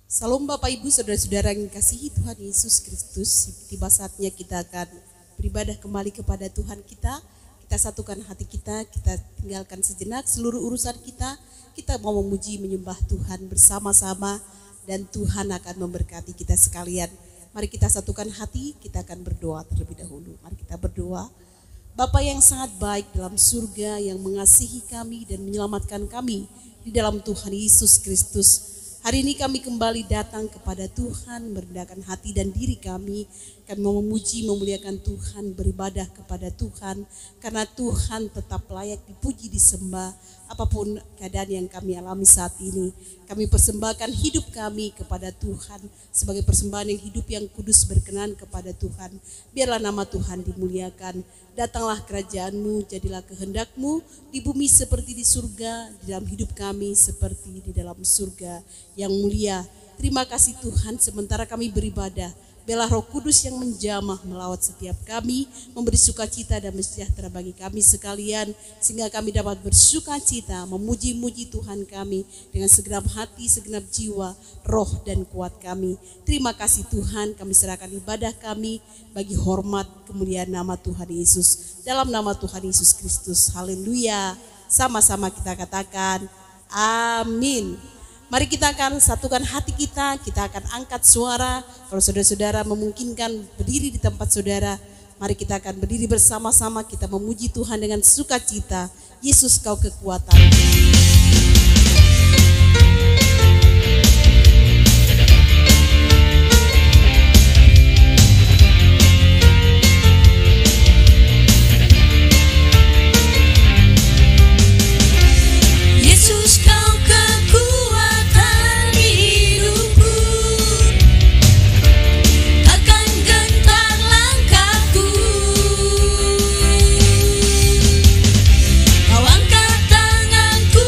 Salam Bapak Ibu Saudara-saudara yang dikasihi Tuhan Yesus Kristus. Tiba saatnya kita akan beribadah kembali kepada Tuhan kita. Kita satukan hati kita tinggalkan sejenak seluruh urusan kita mau memuji menyembah Tuhan bersama-sama dan Tuhan akan memberkati kita sekalian. Mari kita satukan hati, kita akan berdoa terlebih dahulu. Mari kita berdoa. Bapa yang sangat baik dalam surga yang mengasihi kami dan menyelamatkan kami di dalam Tuhan Yesus Kristus. Hari ini kami kembali datang kepada Tuhan, merendahkan hati dan diri kami. Kami mau memuji, memuliakan Tuhan, beribadah kepada Tuhan. Karena Tuhan tetap layak dipuji, disembah. Apapun keadaan yang kami alami saat ini, kami persembahkan hidup kami kepada Tuhan sebagai persembahan yang hidup, yang kudus, berkenan kepada Tuhan. Biarlah nama Tuhan dimuliakan. Datanglah kerajaan-Mu, jadilah kehendak-Mu di bumi seperti di surga, di dalam hidup kami seperti di dalam surga yang mulia. Terima kasih Tuhan, sementara kami beribadah, biarlah Roh Kudus yang menjamah melawat setiap kami, memberi sukacita dan sejahtera bagi kami sekalian, sehingga kami dapat bersukacita, memuji-muji Tuhan kami dengan segenap hati, segenap jiwa, roh dan kuat kami. Terima kasih Tuhan, kami serahkan ibadah kami bagi hormat kemuliaan nama Tuhan Yesus. Dalam nama Tuhan Yesus Kristus, haleluya. Sama-sama kita katakan, amin. Mari kita akan satukan hati kita akan angkat suara. Kalau saudara-saudara memungkinkan berdiri di tempat saudara, mari kita akan berdiri bersama-sama, kita memuji Tuhan dengan sukacita. Yesus kau kekuatan. Kau angkat tanganku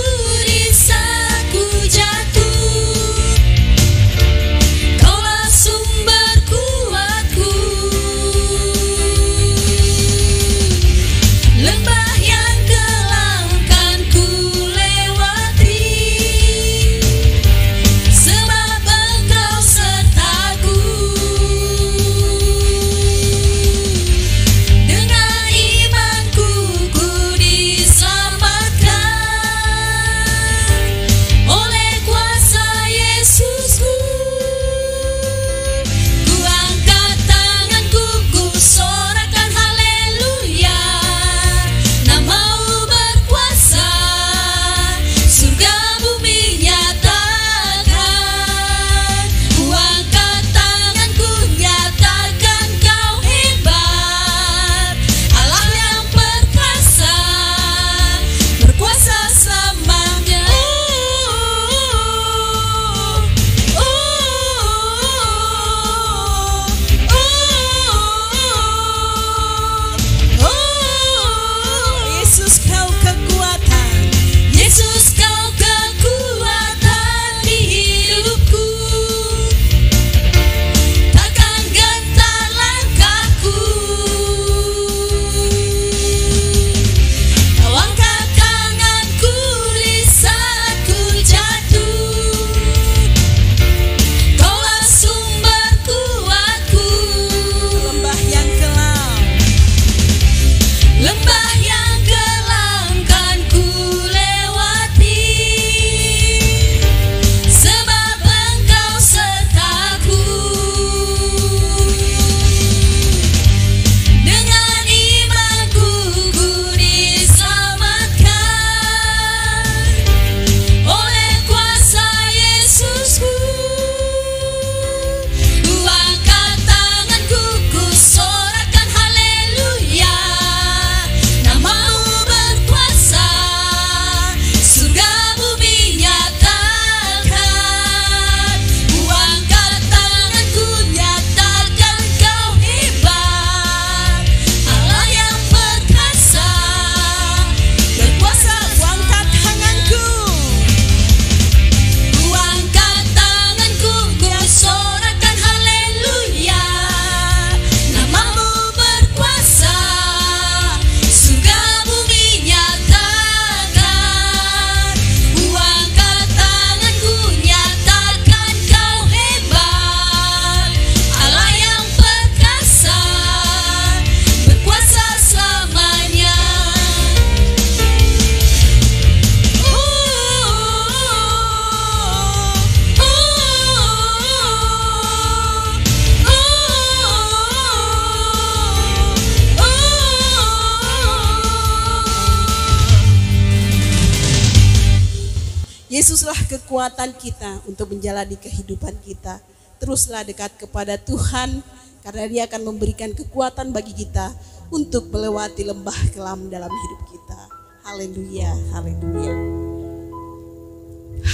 Yesuslah kekuatan kita untuk menjalani kehidupan kita. Teruslah dekat kepada Tuhan, karena Dia akan memberikan kekuatan bagi kita untuk melewati lembah kelam dalam hidup kita. Haleluya, haleluya.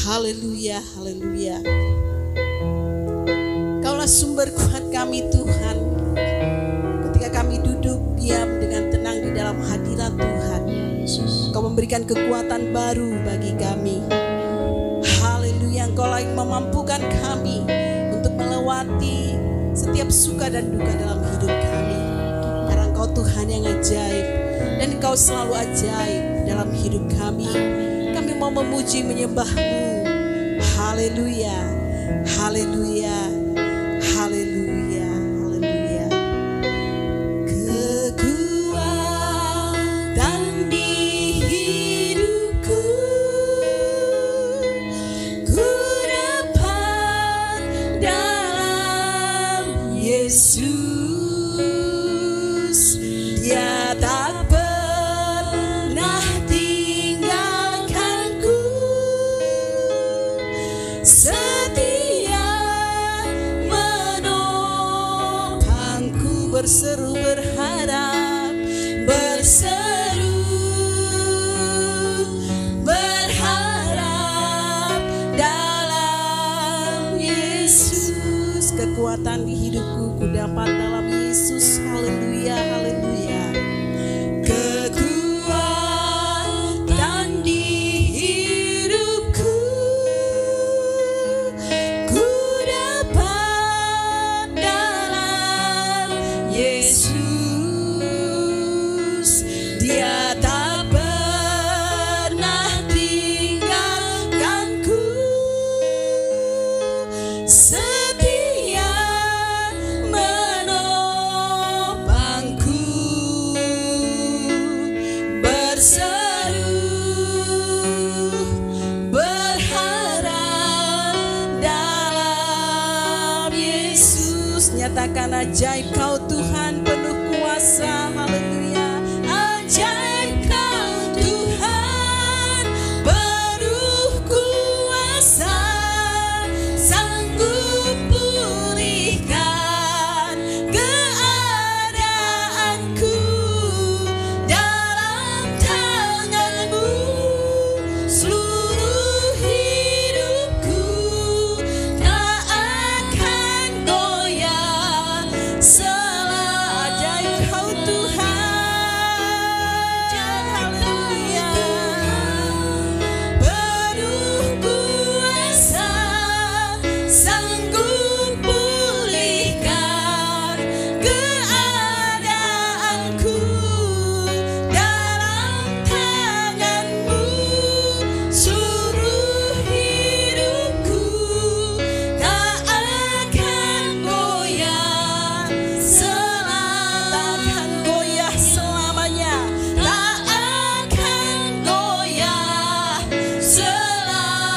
Haleluya, haleluya. Kaulah sumber kuat kami Tuhan. Ketika kami duduk diam dengan tenang di dalam hadirat Tuhan, Engkau memberikan kekuatan baru bagi kami. Haleluya, Engkau lah yang memampukan kami untuk melewati setiap suka dan duka dalam hidup kami. Karena Engkau Tuhan yang ajaib, dan Engkau selalu ajaib dalam hidup kami. Kami mau memuji menyembah-Mu. Haleluya, haleluya, haleluya, haleluya. Kekuatan di hidupku ku dapat dalam Yesus. Dia tak pernah tinggalkanku, setia menopangku. Berseru berharap, berseru berharap dalam Yesus. Kekuatan di hidupku ku dapat dalam Yesus. Haleluya, haleluya. Kekuatan di hidupku ku dapat dalam Yesus. Dia tak pernah tinggalkanku, setia menopangku. Berseru berharap dalam Yesus. Nyatakan ajaib Kau Tuhan penuh kuasa. Haleluya. Ajaib Kau Tuhan penuh kuasa, sanggup pulihkan keadaanku. Dalam tangan-Mu seluruh hidupku tak akan goyah. Ajaib Kau Tuhan, haleluya. Penuh kuasa, sanggup pulihkan keadaanku. Dalam tangan-Mu seluruh hidupku tak akan goyah. Takkan goyah selamanya, tak akan goyah selamanya,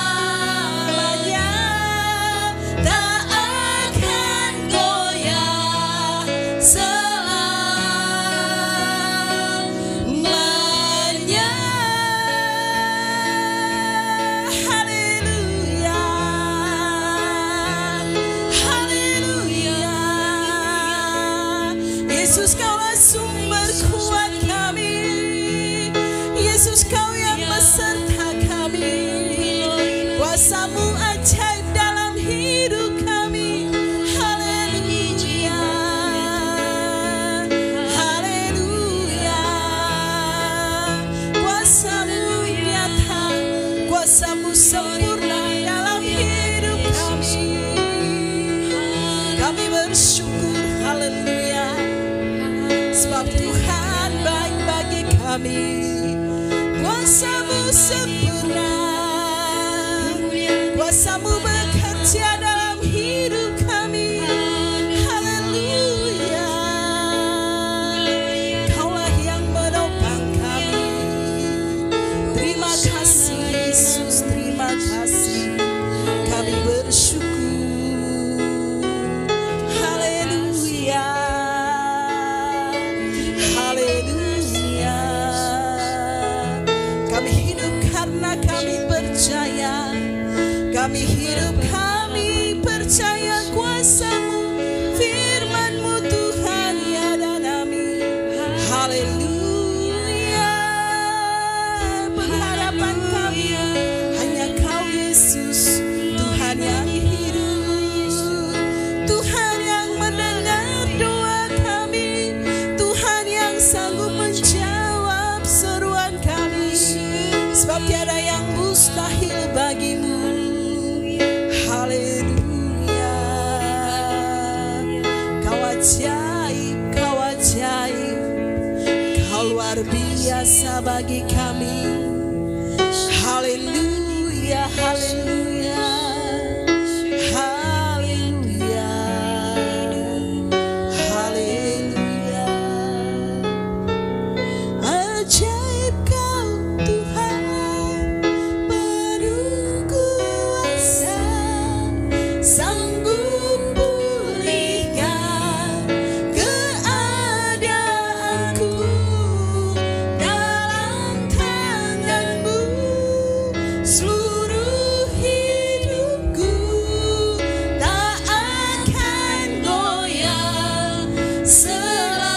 tak akan goyah selamanya. Haleluya, haleluya. Yesus, Kaulah sumber kuat kami. Yesus, Kau yang beserta kami. Kuasa-Mu ajaib dalam hidup kami. Haleluya, haleluya. Kuasa-Mu nyata, kuasa-Mu sempurna dalam hidup kami. Kami bersyukur, haleluya, sebab Tuhan baik bagi kami. Kuasa-Mu sempurna, kuasa-Mu bekerja dalam hidup kami. Haleluya. Kaulah yang menopang kami. Terima kasih Yesus, terima kasih. Kami bersyukur. Haleluya, haleluya. Kami hidup karena kami percaya biasa bagi kami. Haleluya, haleluya, haleluya, haleluya. Ajaib Kau Tuhan, penuh kuasa, sanggup pulihkan keadaanku. Dalam tangan-Mu seluruh hidupku tak akan goyang selama.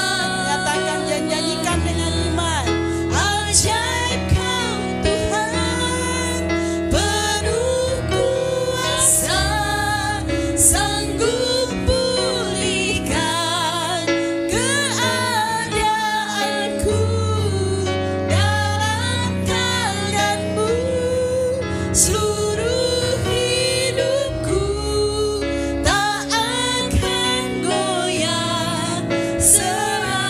Katakan dan nyanyikan dengan iman. Ajaib Kau Tuhan, penuh kuasa, sanggup pulihkan keadaanku. Dalam tangan-Mu seluruh hidupku tak akan goyang selama.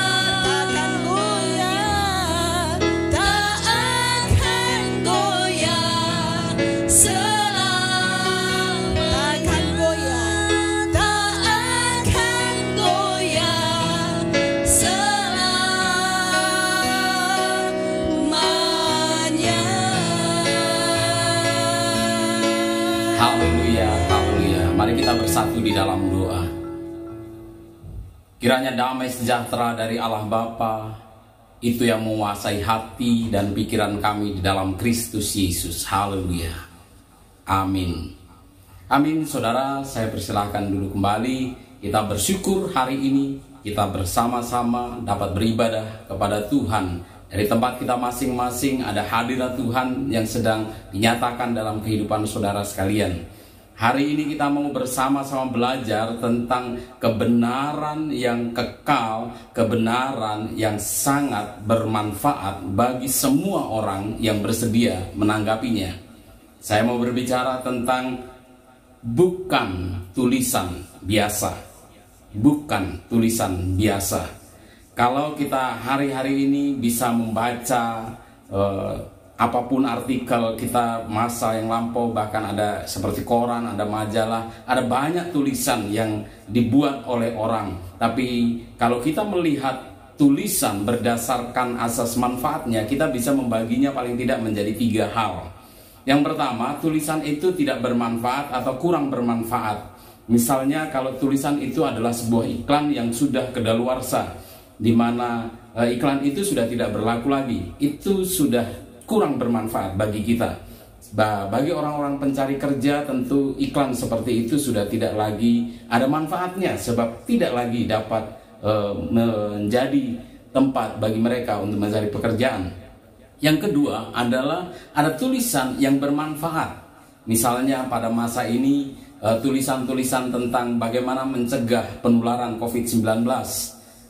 Tak akan goyang selama. Takkan goyang, tak akan goyang selamanya. Haleluya, haleluya. Mari kita bersatu di dalam doa. Kiranya damai sejahtera dari Allah Bapa itu yang menguasai hati dan pikiran kami di dalam Kristus Yesus. Haleluya. Amin. Amin. Saudara, saya persilahkan dulu kembali. Kita bersyukur hari ini kita bersama-sama dapat beribadah kepada Tuhan. Dari tempat kita masing-masing ada hadirat Tuhan yang sedang dinyatakan dalam kehidupan saudara sekalian. Hari ini kita mau bersama-sama belajar tentang kebenaran yang kekal, kebenaran yang sangat bermanfaat bagi semua orang yang bersedia menanggapinya. Saya mau berbicara tentang bukan tulisan biasa. Bukan tulisan biasa. Kalau kita hari-hari ini bisa membaca apapun artikel kita masa yang lampau, bahkan ada seperti koran, ada majalah, ada banyak tulisan yang dibuat oleh orang. Tapi kalau kita melihat tulisan berdasarkan asas manfaatnya, kita bisa membaginya paling tidak menjadi 3 hal. Yang pertama, tulisan itu tidak bermanfaat atau kurang bermanfaat. Misalnya kalau tulisan itu adalah sebuah iklan yang sudah kedaluarsa, di mana iklan itu sudah tidak berlaku lagi, itu sudah kurang bermanfaat bagi kita. Bagi orang-orang pencari kerja tentu iklan seperti itu sudah tidak lagi ada manfaatnya, sebab tidak lagi dapat menjadi tempat bagi mereka untuk mencari pekerjaan. Yang kedua adalah ada tulisan yang bermanfaat. Misalnya pada masa ini tulisan-tulisan tentang bagaimana mencegah penularan COVID-19.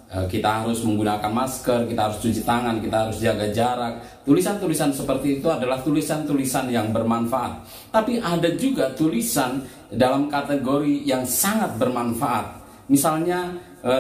Kita harus menggunakan masker, kita harus cuci tangan, kita harus jaga jarak. Tulisan-tulisan seperti itu adalah tulisan-tulisan yang bermanfaat. Tapi ada juga tulisan dalam kategori yang sangat bermanfaat. Misalnya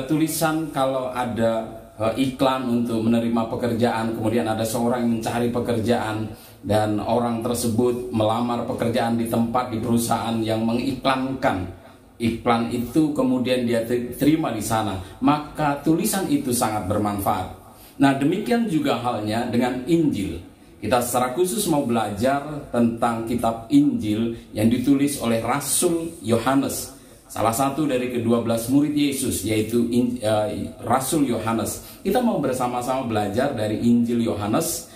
tulisan kalau ada iklan untuk menerima pekerjaan, kemudian ada seorang yang mencari pekerjaan dan orang tersebut melamar pekerjaan di tempat, di perusahaan yang mengiklankan iklan itu, kemudian dia terima di sana, maka tulisan itu sangat bermanfaat. Nah, demikian juga halnya dengan Injil. Kita secara khusus mau belajar tentang kitab Injil yang ditulis oleh Rasul Yohanes, salah satu dari ke-12 murid Yesus, yaitu Rasul Yohanes. Kita mau bersama-sama belajar dari Injil Yohanes.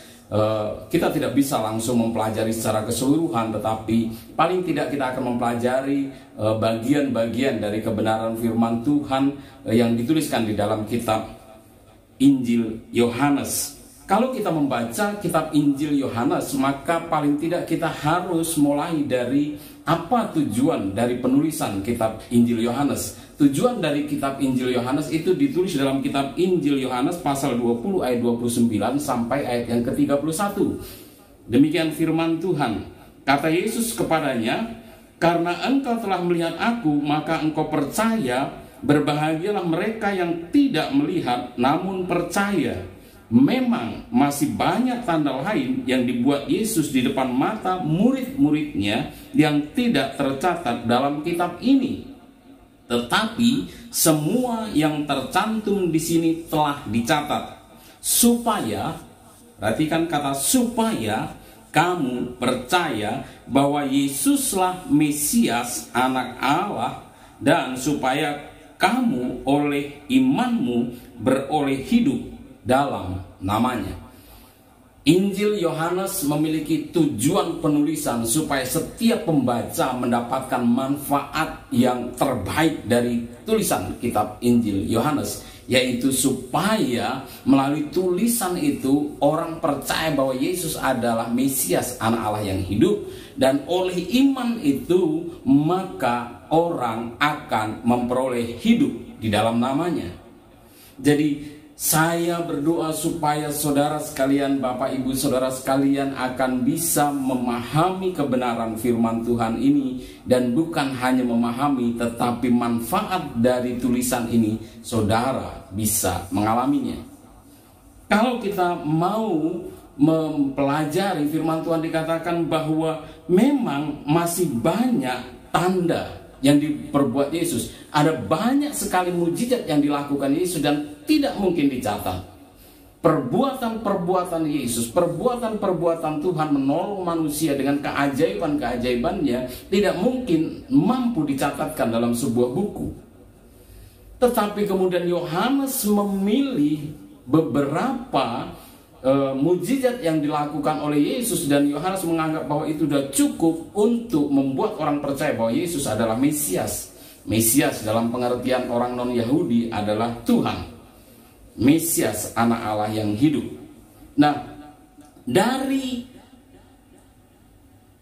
Kita tidak bisa langsung mempelajari secara keseluruhan, tetapi paling tidak kita akan mempelajari bagian-bagian dari kebenaran firman Tuhan yang dituliskan di dalam kitab Injil Yohanes. Kalau kita membaca kitab Injil Yohanes, maka paling tidak kita harus mulai dari apa tujuan dari penulisan kitab Injil Yohanes. Tujuan dari kitab Injil Yohanes itu ditulis dalam kitab Injil Yohanes pasal 20 ayat 29 sampai ayat yang ke-31. Demikian firman Tuhan. Kata Yesus kepadanya, "Karena engkau telah melihat aku, maka engkau percaya. Berbahagialah mereka yang tidak melihat namun percaya." memang masih banyak tanda lain yang dibuat Yesus di depan mata murid-muridnya yang tidak tercatat dalam kitab ini. Tetapi semua yang tercantum di sini telah dicatat supaya, perhatikan kata supaya, kamu percaya bahwa Yesuslah Mesias, Anak Allah, dan supaya kamu oleh imanmu beroleh hidup dalam namanya. Injil Yohanes memiliki tujuan penulisan supaya setiap pembaca mendapatkan manfaat yang terbaik dari tulisan kitab Injil Yohanes, yaitu supaya melalui tulisan itu orang percaya bahwa Yesus adalah Mesias, Anak Allah yang hidup, dan oleh iman itu maka orang akan memperoleh hidup di dalam namanya. Jadi saya berdoa supaya saudara sekalian, Bapak Ibu saudara sekalian akan bisa memahami kebenaran firman Tuhan ini, dan bukan hanya memahami tetapi manfaat dari tulisan ini saudara bisa mengalaminya. Kalau kita mau mempelajari firman Tuhan, dikatakan bahwa memang masih banyak tanda yang diperbuat Yesus. Ada banyak sekali mujizat yang dilakukan Yesus dan tidak mungkin dicatat. Perbuatan-perbuatan Yesus, perbuatan-perbuatan Tuhan menolong manusia dengan keajaiban-keajaibannya tidak mungkin mampu dicatatkan dalam sebuah buku. Tetapi kemudian Yohanes memilih beberapa mujizat yang dilakukan oleh Yesus, dan Yohanes menganggap bahwa itu sudah cukup untuk membuat orang percaya bahwa Yesus adalah Mesias. Mesias dalam pengertian orang non-Yahudi adalah Tuhan. Mesias, Anak Allah yang hidup. Nah, dari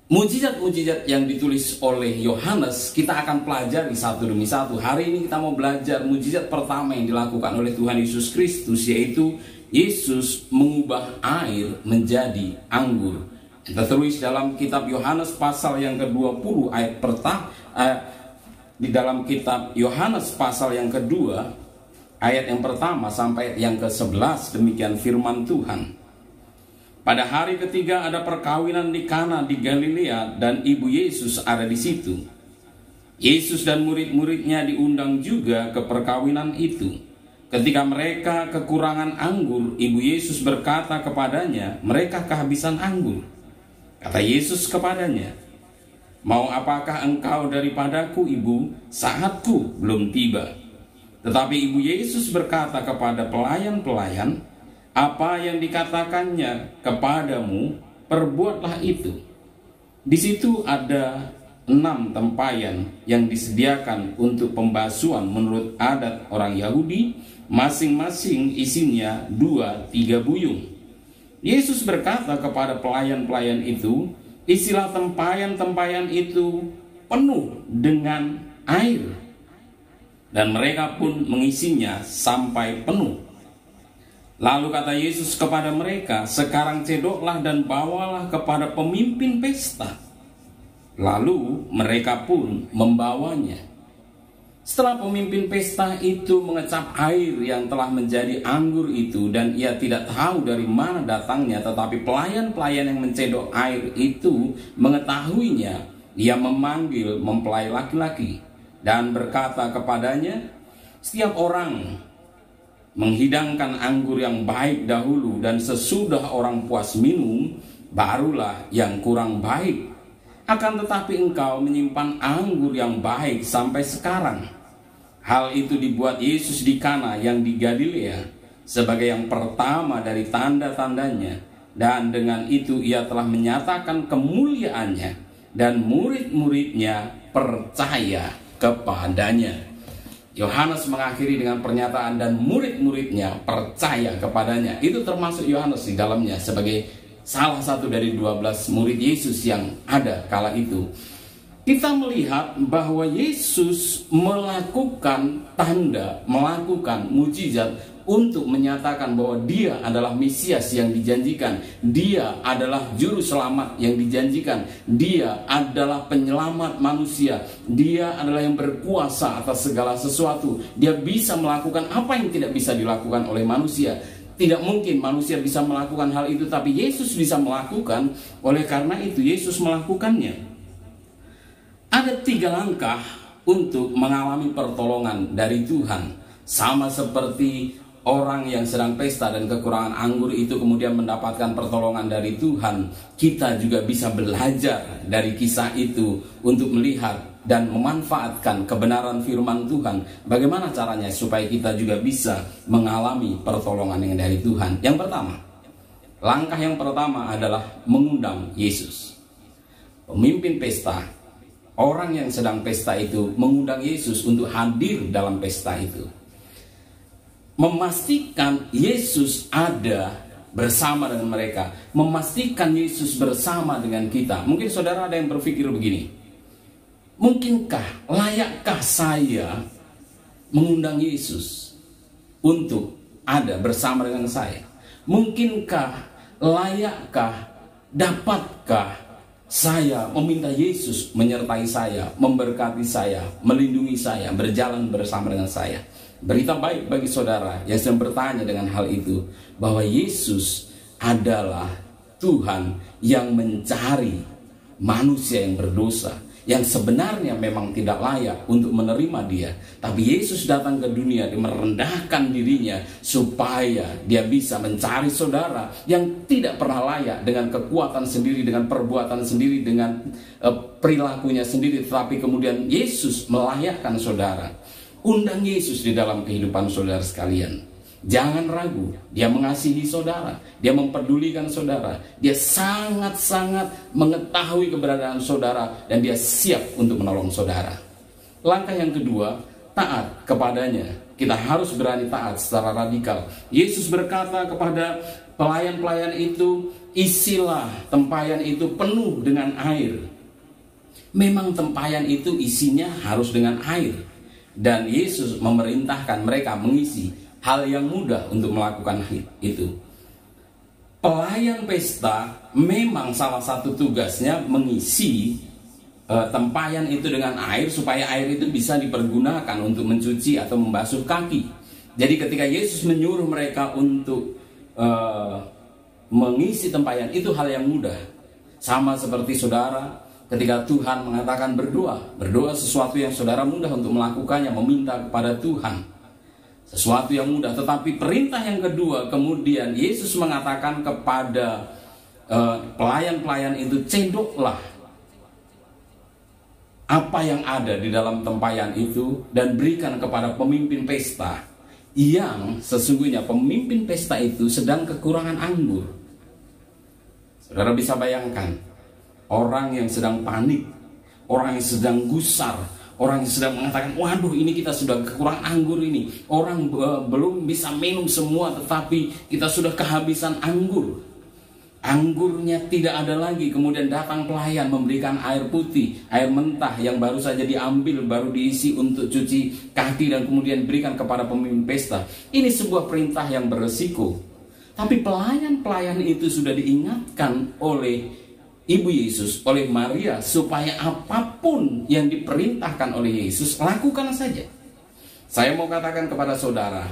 mujizat-mujizat yang ditulis oleh Yohanes, kita akan pelajari satu demi satu. Hari ini kita mau belajar mujizat pertama yang dilakukan oleh Tuhan Yesus Kristus, yaitu Yesus mengubah air menjadi anggur. Tertulis dalam kitab Yohanes pasal yang ke-20 ayat pertama, di dalam kitab Yohanes pasal yang kedua ayat yang pertama sampai yang ke-11, demikian firman Tuhan. Pada hari ketiga ada perkawinan di Kana di Galilea, dan ibu Yesus ada di situ. Yesus dan murid-muridnya diundang juga ke perkawinan itu. Ketika mereka kekurangan anggur, ibu Yesus berkata kepadanya, mereka kehabisan anggur. Kata Yesus kepadanya, mau apakah engkau daripadaku, ibu? Saatku belum tiba. Tetapi ibu Yesus berkata kepada pelayan-pelayan, apa yang dikatakannya kepadamu, perbuatlah itu. Di situ ada 6 tempayan yang disediakan untuk pembasuhan menurut adat orang Yahudi, masing-masing isinya 2-3 buyung. Yesus berkata kepada pelayan-pelayan itu, isilah tempayan-tempayan itu penuh dengan air. Dan mereka pun mengisinya sampai penuh. Lalu kata Yesus kepada mereka, sekarang cedoklah dan bawalah kepada pemimpin pesta. Lalu mereka pun membawanya. Setelah pemimpin pesta itu mengecap air yang telah menjadi anggur itu, dan ia tidak tahu dari mana datangnya, tetapi pelayan-pelayan yang mencedok air itu mengetahuinya, ia memanggil mempelai laki-laki dan berkata kepadanya, setiap orang menghidangkan anggur yang baik dahulu, dan sesudah orang puas minum, barulah yang kurang baik. Akan tetapi engkau menyimpan anggur yang baik sampai sekarang. Hal itu dibuat Yesus di Kana yang di Galilea sebagai yang pertama dari tanda-tandanya, dan dengan itu ia telah menyatakan kemuliaannya, dan murid-muridnya percaya kepadanya. Yohanes mengakhiri dengan pernyataan dan murid-muridnya percaya kepadanya. Itu termasuk Yohanes di dalamnya sebagai salah satu dari 12 murid Yesus yang ada kala itu. Kita melihat bahwa Yesus melakukan tanda, melakukan mujizat untuk menyatakan bahwa dia adalah Mesias yang dijanjikan. Dia adalah juru selamat yang dijanjikan. Dia adalah penyelamat manusia. Dia adalah yang berkuasa atas segala sesuatu. Dia bisa melakukan apa yang tidak bisa dilakukan oleh manusia. Tidak mungkin manusia bisa melakukan hal itu, tapi Yesus bisa melakukan. Oleh karena itu Yesus melakukannya. Ada 3 langkah untuk mengalami pertolongan dari Tuhan. Sama seperti orang yang sedang pesta dan kekurangan anggur itu kemudian mendapatkan pertolongan dari Tuhan, kita juga bisa belajar dari kisah itu untuk melihat dan memanfaatkan kebenaran firman Tuhan. Bagaimana caranya supaya kita juga bisa mengalami pertolongan yang dari Tuhan? Yang pertama, langkah yang pertama adalah mengundang Yesus. Pemimpin pesta, orang yang sedang pesta itu mengundang Yesus untuk hadir dalam pesta itu. Memastikan Yesus ada bersama dengan mereka, memastikan Yesus bersama dengan kita. Mungkin saudara ada yang berpikir begini, mungkinkah, layakkah saya mengundang Yesus untuk ada bersama dengan saya? Mungkinkah, layakkah, dapatkah saya meminta Yesus menyertai saya, memberkati saya, melindungi saya, berjalan bersama dengan saya? Berita baik bagi saudara yang sedang bertanya dengan hal itu, bahwa Yesus adalah Tuhan yang mencari manusia yang berdosa, yang sebenarnya memang tidak layak untuk menerima dia. Tapi Yesus datang ke dunia, dia merendahkan dirinya supaya dia bisa mencari saudara yang tidak pernah layak, dengan kekuatan sendiri, dengan perbuatan sendiri, dengan perilakunya sendiri. Tetapi kemudian Yesus melayakkan saudara. Undang Yesus di dalam kehidupan saudara sekalian. Jangan ragu, dia mengasihi saudara, dia mempedulikan saudara, dia sangat-sangat mengetahui keberadaan saudara, dan dia siap untuk menolong saudara. Langkah yang kedua, taat kepadanya. Kita harus berani taat secara radikal. Yesus berkata kepada pelayan-pelayan itu, isilah tempayan itu penuh dengan air. Memang tempayan itu isinya harus dengan air, dan Yesus memerintahkan mereka mengisi. Hal yang mudah untuk melakukan itu. Pelayan pesta memang salah satu tugasnya mengisi tempayan itu dengan air, supaya air itu bisa dipergunakan untuk mencuci atau membasuh kaki. Jadi ketika Yesus menyuruh mereka untuk mengisi tempayan, itu hal yang mudah. Sama seperti saudara, ketika Tuhan mengatakan berdoa sesuatu yang saudara mudah untuk melakukannya, meminta kepada Tuhan sesuatu yang mudah. Tetapi perintah yang kedua, kemudian Yesus mengatakan kepada pelayan-pelayan itu, cendoklah apa yang ada di dalam tempayan itu dan berikan kepada pemimpin pesta, yang sesungguhnya pemimpin pesta itu sedang kekurangan anggur. Saudara bisa bayangkan, orang yang sedang panik, orang yang sedang gusar, orang yang sedang mengatakan, waduh ini kita sudah kekurangan anggur ini. Orang belum bisa minum semua, tetapi kita sudah kehabisan anggur. Anggurnya tidak ada lagi. Kemudian datang pelayan memberikan air putih, air mentah yang baru saja diambil, baru diisi untuk cuci kaki, dan kemudian berikan kepada pemimpin pesta. Ini sebuah perintah yang beresiko. Tapi pelayan-pelayan itu sudah diingatkan oleh Ibu Yesus, oleh Maria, supaya apapun yang diperintahkan oleh Yesus, lakukan saja. Saya mau katakan kepada saudara,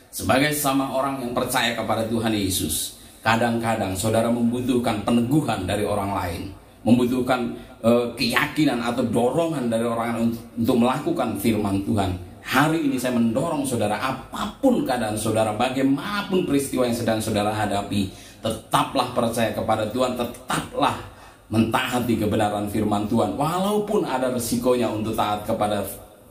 sebagai sama orang yang percaya kepada Tuhan Yesus, kadang-kadang saudara membutuhkan peneguhan dari orang lain, membutuhkan keyakinan atau dorongan dari orang lain untuk melakukan firman Tuhan. Hari ini saya mendorong saudara, apapun keadaan saudara, bagaimanapun peristiwa yang sedang saudara hadapi, tetaplah percaya kepada Tuhan, tetaplah mentaati kebenaran firman Tuhan, walaupun ada resikonya untuk taat kepada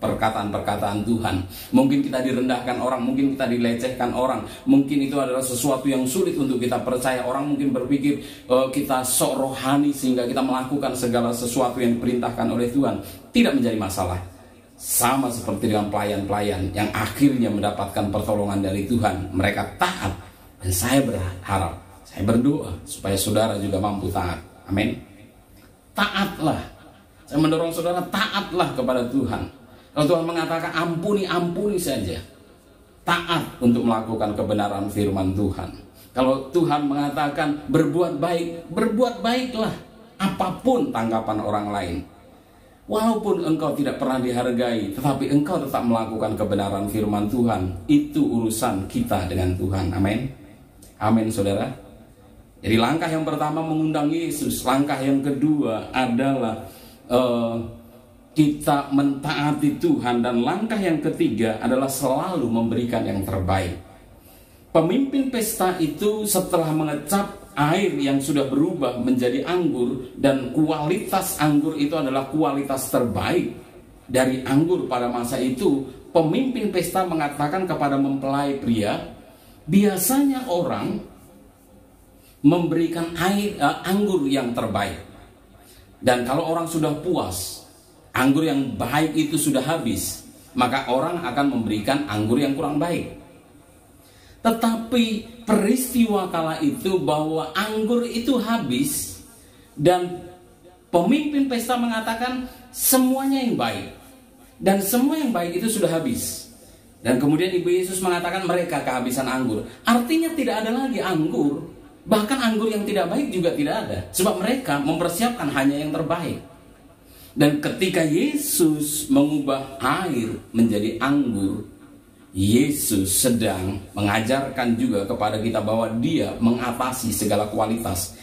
perkataan-perkataan Tuhan. Mungkin kita direndahkan orang, mungkin kita dilecehkan orang, mungkin itu adalah sesuatu yang sulit untuk kita percaya. Orang mungkin berpikir kita sok rohani sehingga kita melakukan segala sesuatu yang diperintahkan oleh Tuhan. Tidak menjadi masalah. Sama seperti dengan pelayan-pelayan yang akhirnya mendapatkan pertolongan dari Tuhan. Mereka taat, dan saya berharap, saya berdoa supaya saudara juga mampu taat. Amin. Taatlah. Saya mendorong saudara, taatlah kepada Tuhan. Kalau Tuhan mengatakan ampuni, ampuni saja. Taat untuk melakukan kebenaran firman Tuhan. Kalau Tuhan mengatakan berbuat baik, berbuat baiklah. Apapun tanggapan orang lain. Walaupun engkau tidak pernah dihargai, tetapi engkau tetap melakukan kebenaran firman Tuhan. Itu urusan kita dengan Tuhan. Amin. Amin, saudara. Jadi langkah yang pertama mengundang Yesus. Langkah yang kedua adalah kita mentaati Tuhan. Dan langkah yang ketiga adalah selalu memberikan yang terbaik. Pemimpin pesta itu setelah mengecap air yang sudah berubah menjadi anggur, dan kualitas anggur itu adalah kualitas terbaik dari anggur pada masa itu, pemimpin pesta mengatakan kepada mempelai pria, biasanya orang memberikan anggur yang terbaik. Dan kalau orang sudah puas, anggur yang baik itu sudah habis, maka orang akan memberikan anggur yang kurang baik. Tetapi peristiwa kala itu bahwa anggur itu habis, dan pemimpin pesta mengatakan semuanya yang baik, dan semua yang baik itu sudah habis. Dan kemudian Ibu Yesus mengatakan mereka kehabisan anggur. Artinya tidak ada lagi anggur, bahkan anggur yang tidak baik juga tidak ada, sebab mereka mempersiapkan hanya yang terbaik. Dan ketika Yesus mengubah air menjadi anggur, Yesus sedang mengajarkan juga kepada kita bahwa Dia mengatasi segala kualitas.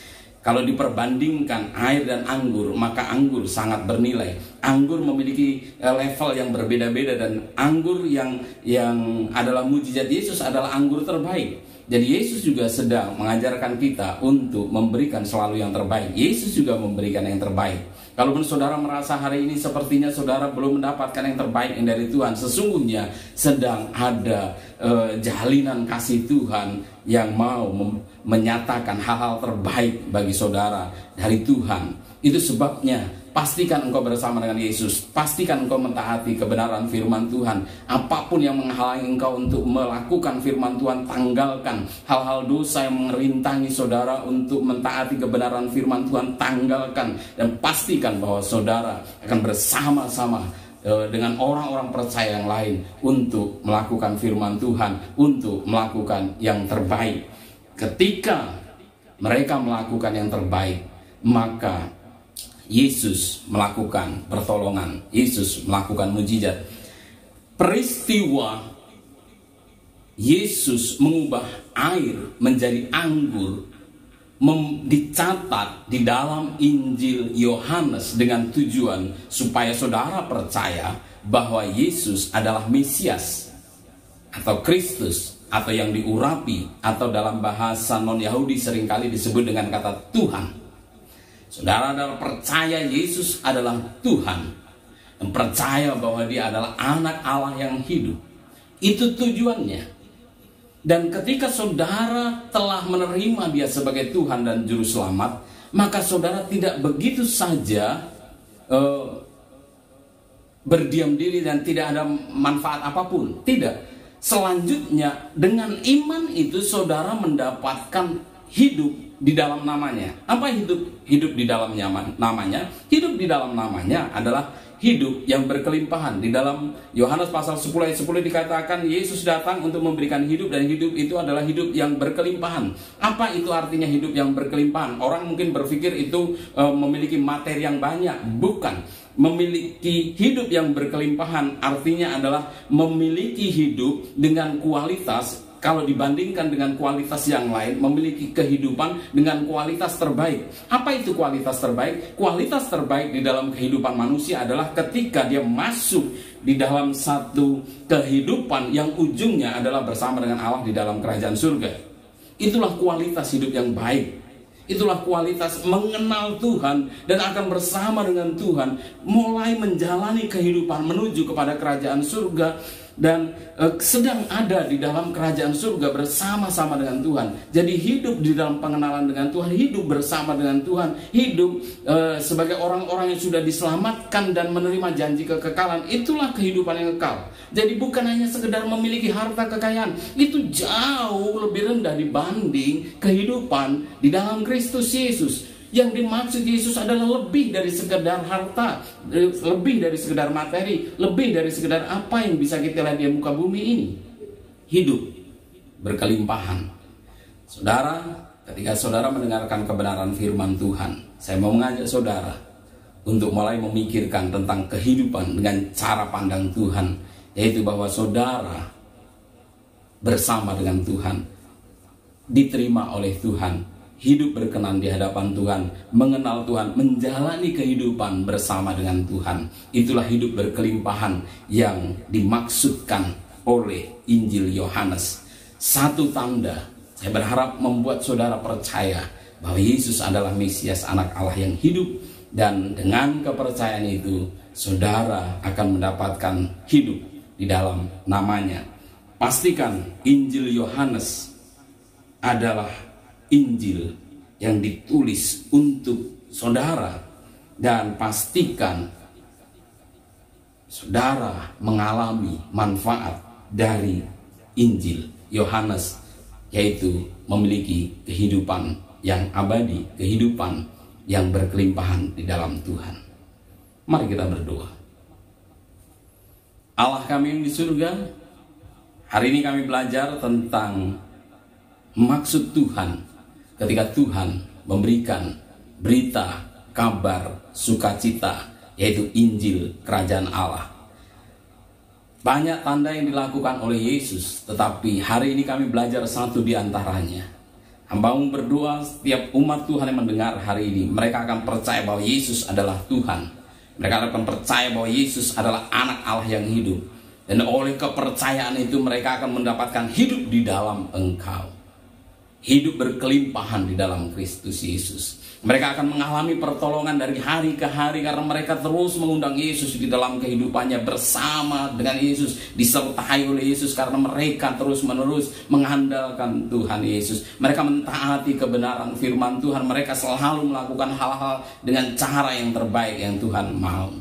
Kalau diperbandingkan air dan anggur, maka anggur sangat bernilai. Anggur memiliki level yang berbeda-beda, dan anggur yang adalah mujizat Yesus adalah anggur terbaik. Jadi Yesus juga sedang mengajarkan kita untuk memberikan selalu yang terbaik. Yesus juga memberikan yang terbaik. Kalaupun saudara merasa hari ini sepertinya saudara belum mendapatkan yang terbaik dari Tuhan, sesungguhnya sedang ada jalinan kasih Tuhan yang mau menyatakan hal-hal terbaik bagi saudara dari Tuhan. Itu sebabnya pastikan engkau bersama dengan Yesus. Pastikan engkau mentaati kebenaran firman Tuhan. Apapun yang menghalangi engkau untuk melakukan firman Tuhan, tanggalkan. Hal-hal dosa yang merintangi saudara untuk mentaati kebenaran firman Tuhan, tanggalkan. Dan pastikan bahwa saudara akan bersama-sama dengan orang-orang percaya yang lain untuk melakukan firman Tuhan, untuk melakukan yang terbaik. Ketika mereka melakukan yang terbaik, maka Yesus melakukan pertolongan, Yesus melakukan mujizat. Peristiwa Yesus mengubah air menjadi anggur dicatat di dalam Injil Yohanes dengan tujuan supaya saudara percaya bahwa Yesus adalah Mesias atau Kristus, atau yang diurapi, atau dalam bahasa non-Yahudi seringkali disebut dengan kata Tuhan. Saudara adalah percaya Yesus adalah Tuhan, dan percaya bahwa Dia adalah anak Allah yang hidup. Itu tujuannya. Dan ketika saudara telah menerima Dia sebagai Tuhan dan Juru Selamat, maka saudara tidak begitu saja berdiam diri dan tidak ada manfaat apapun. Tidak. Selanjutnya, dengan iman itu saudara mendapatkan hidup di dalam namanya. Apa hidup di dalam namanya? Hidup di dalam namanya adalah hidup yang berkelimpahan. Di dalam Yohanes pasal 10 ayat 10 dikatakan Yesus datang untuk memberikan hidup, dan hidup itu adalah hidup yang berkelimpahan. Apa itu artinya hidup yang berkelimpahan? Orang mungkin berpikir itu memiliki materi yang banyak. Bukan. Memiliki hidup yang berkelimpahan artinya adalah memiliki hidup dengan kualitas. Kalau dibandingkan dengan kualitas yang lain, memiliki kehidupan dengan kualitas terbaik. Apa itu kualitas terbaik? Kualitas terbaik di dalam kehidupan manusia adalah ketika dia masuk di dalam satu kehidupan yang ujungnya adalah bersama dengan Allah di dalam kerajaan surga. Itulah kualitas hidup yang baik. Itulah kualitas mengenal Tuhan dan akan bersama dengan Tuhan, mulai menjalani kehidupan menuju kepada kerajaan surga, dan sedang ada di dalam kerajaan surga bersama-sama dengan Tuhan. Jadi hidup di dalam pengenalan dengan Tuhan, hidup bersama dengan Tuhan, hidup sebagai orang-orang yang sudah diselamatkan dan menerima janji kekekalan. Itulah kehidupan yang kekal. Jadi bukan hanya sekedar memiliki harta kekayaan, itu jauh lebih rendah dibanding kehidupan di dalam Kristus Yesus. Yang dimaksud Yesus adalah lebih dari sekedar harta, lebih dari sekedar materi, lebih dari sekedar apa yang bisa kita lihat di muka bumi ini. Hidup berkelimpahan. Saudara, ketika saudara mendengarkan kebenaran firman Tuhan, saya mau mengajak saudara untuk mulai memikirkan tentang kehidupan dengan cara pandang Tuhan, yaitu bahwa saudara bersama dengan Tuhan, diterima oleh Tuhan, hidup berkenan di hadapan Tuhan, mengenal Tuhan, menjalani kehidupan bersama dengan Tuhan. Itulah hidup berkelimpahan yang dimaksudkan oleh Injil Yohanes. Satu tanda, saya berharap membuat saudara percaya bahwa Yesus adalah Mesias, anak Allah yang hidup. Dan dengan kepercayaan itu, saudara akan mendapatkan hidup di dalam namanya. Pastikan Injil Yohanes adalah Injil yang ditulis untuk saudara. Dan pastikan saudara mengalami manfaat dari Injil Yohanes, yaitu memiliki kehidupan yang abadi, kehidupan yang berkelimpahan di dalam Tuhan. Mari kita berdoa. Allah kami yang di surga, hari ini kami belajar tentang maksud Tuhan ketika Tuhan memberikan berita, kabar, sukacita, yaitu Injil Kerajaan Allah. Banyak tanda yang dilakukan oleh Yesus, tetapi hari ini kami belajar satu di antaranya. Hambamu berdoa setiap umat Tuhan yang mendengar hari ini, mereka akan percaya bahwa Yesus adalah Tuhan. Mereka akan percaya bahwa Yesus adalah anak Allah yang hidup. Dan oleh kepercayaan itu mereka akan mendapatkan hidup di dalam Engkau. Hidup berkelimpahan di dalam Kristus Yesus. Mereka akan mengalami pertolongan dari hari ke hari karena mereka terus mengundang Yesus di dalam kehidupannya, bersama dengan Yesus, disertai oleh Yesus karena mereka terus-menerus mengandalkan Tuhan Yesus. Mereka mentaati kebenaran firman Tuhan, mereka selalu melakukan hal-hal dengan cara yang terbaik yang Tuhan mau.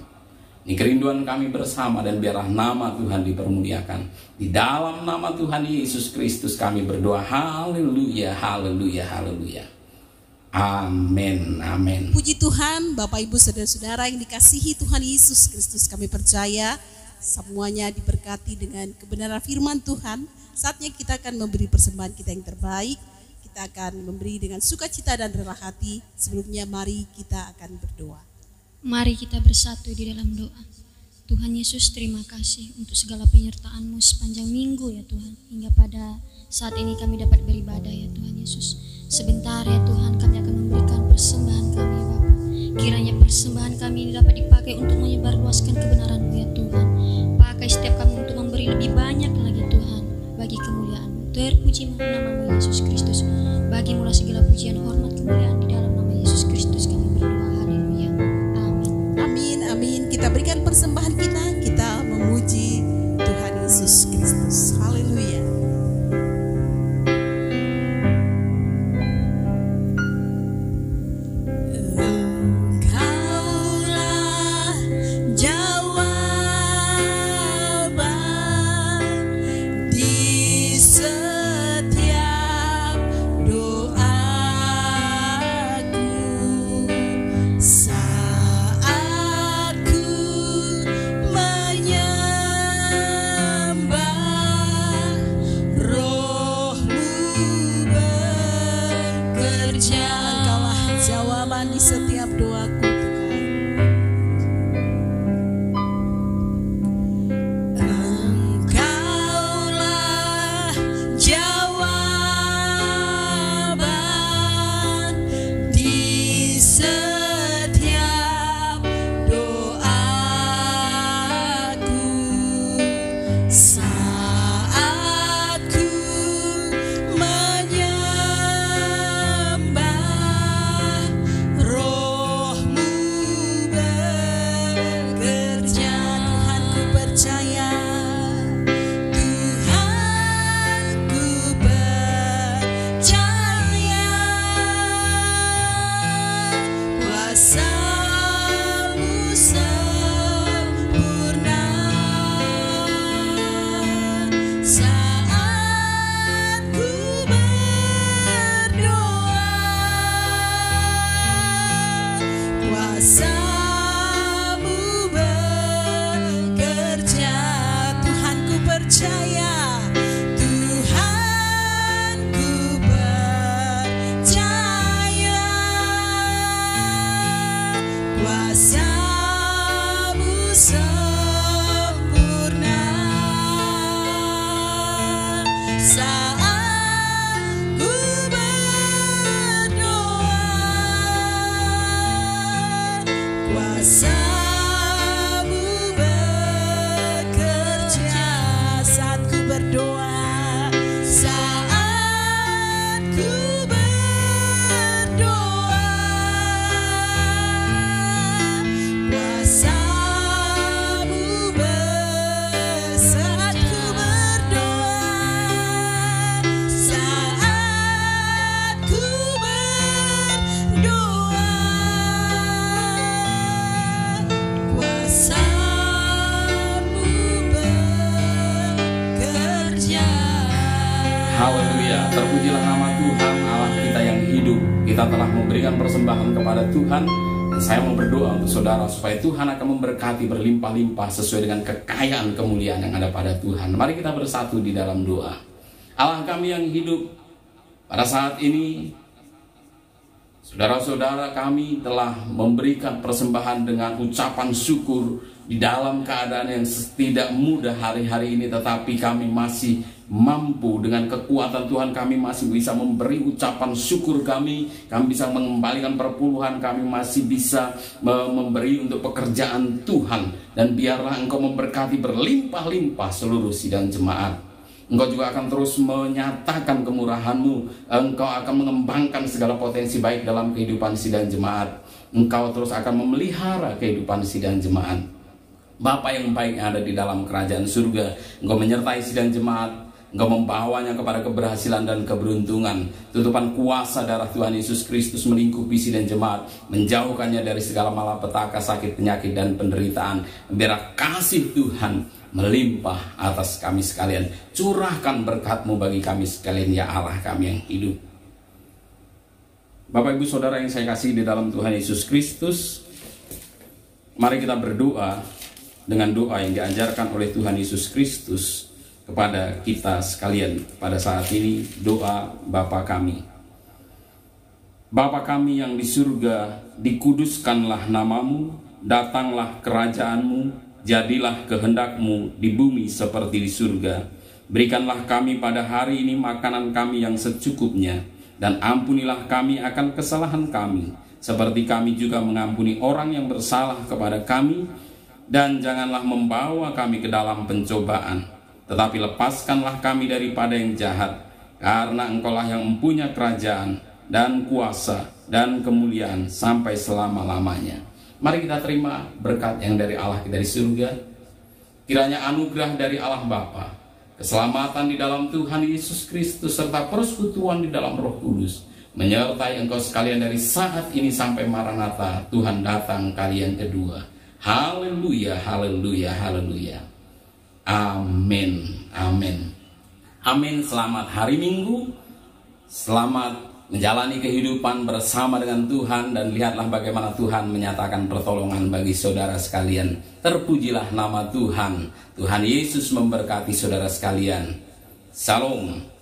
Ini kerinduan kami bersama, dan biarlah nama Tuhan dipermuliakan. Di dalam nama Tuhan Yesus Kristus kami berdoa. Haleluya, haleluya, haleluya. Amin, amin. Puji Tuhan, Bapak Ibu saudara-saudara yang dikasihi Tuhan Yesus Kristus, kami percaya semuanya diberkati dengan kebenaran firman Tuhan. Saatnya kita akan memberi persembahan kita yang terbaik. Kita akan memberi dengan sukacita dan rela hati. Sebelumnya mari kita akan berdoa. Mari kita bersatu di dalam doa. Tuhan Yesus, terima kasih untuk segala penyertaan-Mu sepanjang minggu ya Tuhan. Hingga pada saat ini kami dapat beribadah ya Tuhan Yesus. Sebentar ya Tuhan, kami akan memberikan persembahan kami ya Bapa. Kiranya persembahan kami ini dapat dipakai untuk menyebarluaskan kebenaran-Mu ya Tuhan. Pakai setiap kami untuk memberi lebih banyak lagi Tuhan, bagi kemuliaan-Mu. Terpuji nama-Mu Yesus Kristus. Bagi-Mu segala pujian, hormat, kemuliaan di dalam nama Yesus Kristus kami berdoa. Haleluya. Amin. Amin, amin. Kita berikan persembahan kita memuji Tuhan Yesus Kristus. Haleluya. Di setiap doaku Tuhan, Engkaulah jawaban di setiap doaku saat ku kuasa-Mu bekerja. Haleluya, terpujilah nama Tuhan Allah kita yang hidup. Kita telah memberikan persembahan kepada Tuhan. Dan saya mau berdoa untuk saudara supaya Tuhan akan memberkati berlimpah-limpah sesuai dengan kekayaan kemuliaan yang ada pada Tuhan. Mari kita bersatu di dalam doa. Allah kami yang hidup, pada saat ini saudara-saudara kami telah memberikan persembahan dengan ucapan syukur di dalam keadaan yang tidak mudah hari-hari ini, tetapi kami masih mampu dengan kekuatan Tuhan. Kami masih bisa memberi ucapan syukur kami bisa mengembalikan perpuluhan, kami masih bisa memberi untuk pekerjaan Tuhan. Dan biarlah Engkau memberkati berlimpah-limpah seluruh sidang jemaat. Engkau juga akan terus menyatakan kemurahan-Mu. Engkau akan mengembangkan segala potensi baik dalam kehidupan sidang jemaat. Engkau terus akan memelihara kehidupan sidang jemaat. Bapa yang baik yang ada di dalam kerajaan surga, Engkau menyertai sidang jemaat. Engkau membawanya kepada keberhasilan dan keberuntungan. Tutupan kuasa darah Tuhan Yesus Kristus melingkupi sidang jemaat, menjauhkannya dari segala malapetaka, sakit, penyakit, dan penderitaan. Biar kasih Tuhan melimpah atas kami sekalian. Curahkan berkat-Mu bagi kami sekalian, ya Allah kami yang hidup. Bapak, Ibu, Saudara yang saya kasih di dalam Tuhan Yesus Kristus, mari kita berdoa dengan doa yang diajarkan oleh Tuhan Yesus Kristus kepada kita sekalian pada saat ini. Doa Bapa kami. Bapa kami yang di surga, dikuduskanlah nama-Mu, datanglah kerajaan-Mu, jadilah kehendak-Mu di bumi seperti di surga. Berikanlah kami pada hari ini makanan kami yang secukupnya, dan ampunilah kami akan kesalahan kami, seperti kami juga mengampuni orang yang bersalah kepada kami. Dan janganlah membawa kami ke dalam pencobaan, tetapi lepaskanlah kami daripada yang jahat, karena Engkaulah yang mempunyai kerajaan dan kuasa dan kemuliaan sampai selama-lamanya. Mari kita terima berkat yang dari Allah dari surga. Kiranya anugerah dari Allah Bapa, keselamatan di dalam Tuhan Yesus Kristus, serta persekutuan di dalam Roh Kudus menyertai engkau sekalian dari saat ini sampai Maranatha, Tuhan datang kali yang kedua. Haleluya, haleluya, haleluya. Amin, amin. Amin. Selamat hari Minggu. Selamat menjalani kehidupan bersama dengan Tuhan. Dan lihatlah bagaimana Tuhan menyatakan pertolongan bagi saudara sekalian. Terpujilah nama Tuhan. Tuhan Yesus memberkati saudara sekalian. Shalom.